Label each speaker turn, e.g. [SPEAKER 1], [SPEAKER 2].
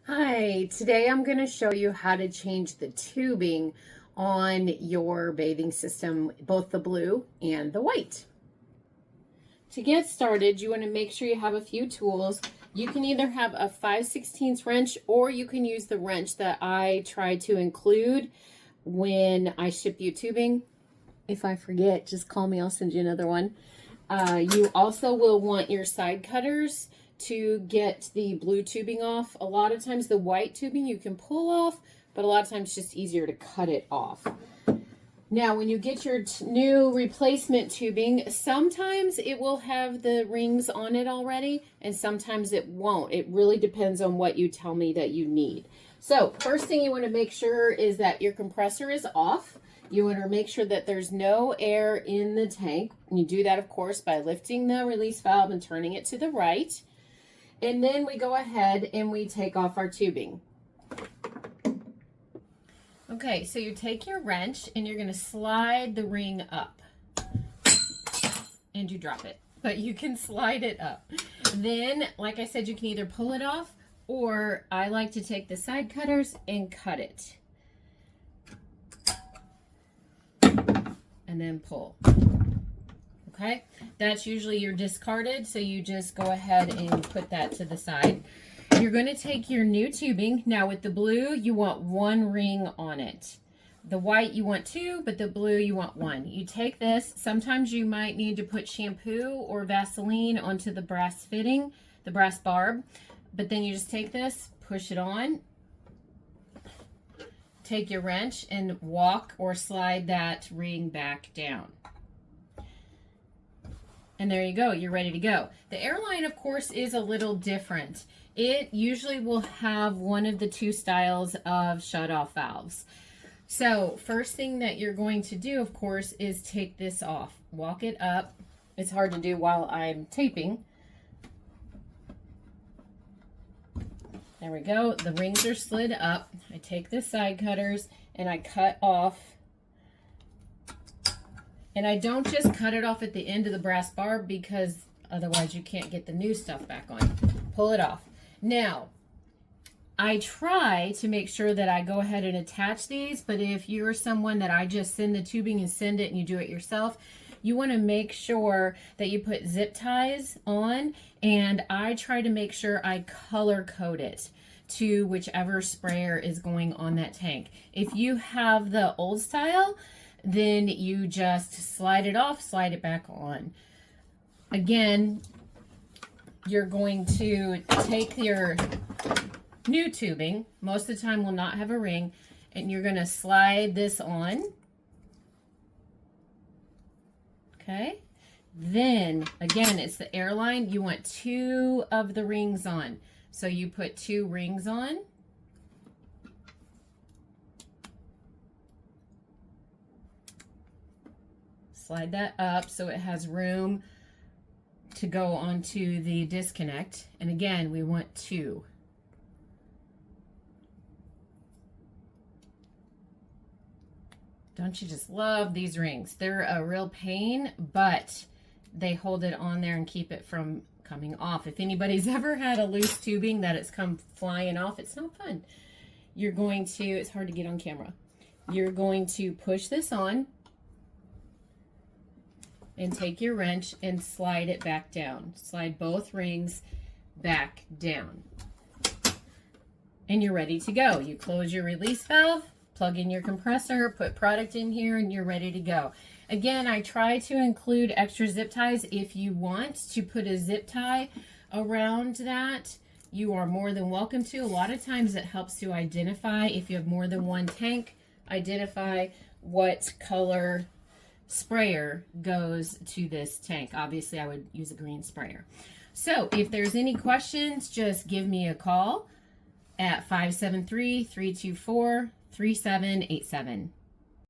[SPEAKER 1] Hi, today I'm going to show you how to change the tubing on your bathing system, both the blue and the white. To get started, you want to make sure you have a few tools. You can either have a 5/16 wrench or you can use the wrench that I try to include when I ship you tubing. If I forget, just call me, I'll send you another one. You also will want your side cutters to get the blue tubing off. A lot of times the white tubing you can pull off, but a lot of times it's just easier to cut it off. Now, when you get your new replacement tubing, sometimes it will have the rings on it already, and sometimes it won't. It really depends on what you tell me that you need. So, first thing you want to make sure is that your compressor is off. You want to make sure that there's no air in the tank. And you do that, of course, by lifting the release valve and turning it to the right. And then we go ahead and we take off our tubing. Okay, so you take your wrench and you're going to slide the ring up. And you drop it, but you can slide it up. Then, like I said, you can either pull it off, or I like to take the side cutters and cut it. And then pull. Okay, that's usually your discarded, so you just go ahead and put that to the side. You're going to take your new tubing. Now with the blue, you want one ring on it. The white you want two, but the blue you want one. You take this. Sometimes you might need to put shampoo or Vaseline onto the brass fitting, the brass barb, but then you just take this, push it on, take your wrench and walk or slide that ring back down. And there you go, you're ready to go. The airline, of course, is a little different. It usually will have one of the two styles of shut-off valves. So first thing that you're going to do, of course, is take this off. Walk it up. It's hard to do while I'm taping. There we go. The rings are slid up. I take the side cutters and I cut off. And I don't just cut it off at the end of the brass barb because otherwise you can't get the new stuff back on. Pull it off. Now, I try to make sure that I go ahead and attach these, but if you're someone that I just send the tubing and send it and you do it yourself, you want to make sure that you put zip ties on, and I try to make sure I color code it to whichever sprayer is going on that tank. If you have the old style, then you just slide it off, slide it back on. Again, you're going to take your new tubing, most of the time will not have a ring, and you're going to slide this on. Okay, then again, it's the airline. You want two of the rings on, so you put two rings on. Slide that up so it has room to go onto the disconnect, and again, we want two. Don't you just love these rings? They're a real pain, but they hold it on there and keep it from coming off. If anybody's ever had a loose tubing that it's come flying off, it's not fun. You're going to, it's hard to get on camera. You're going to push this on and take your wrench and slide it back down. Slide both rings back down. And you're ready to go. You close your release valve, plug in your compressor, put product in here, and you're ready to go. Again, I try to include extra zip ties. If you want to put a zip tie around that, you are more than welcome to. A lot of times it helps to identify, if you have more than one tank, identify what color sprayer goes to this tank. Obviously, I would use a green sprayer. So if there's any questions, just give me a call at 573-324-3787.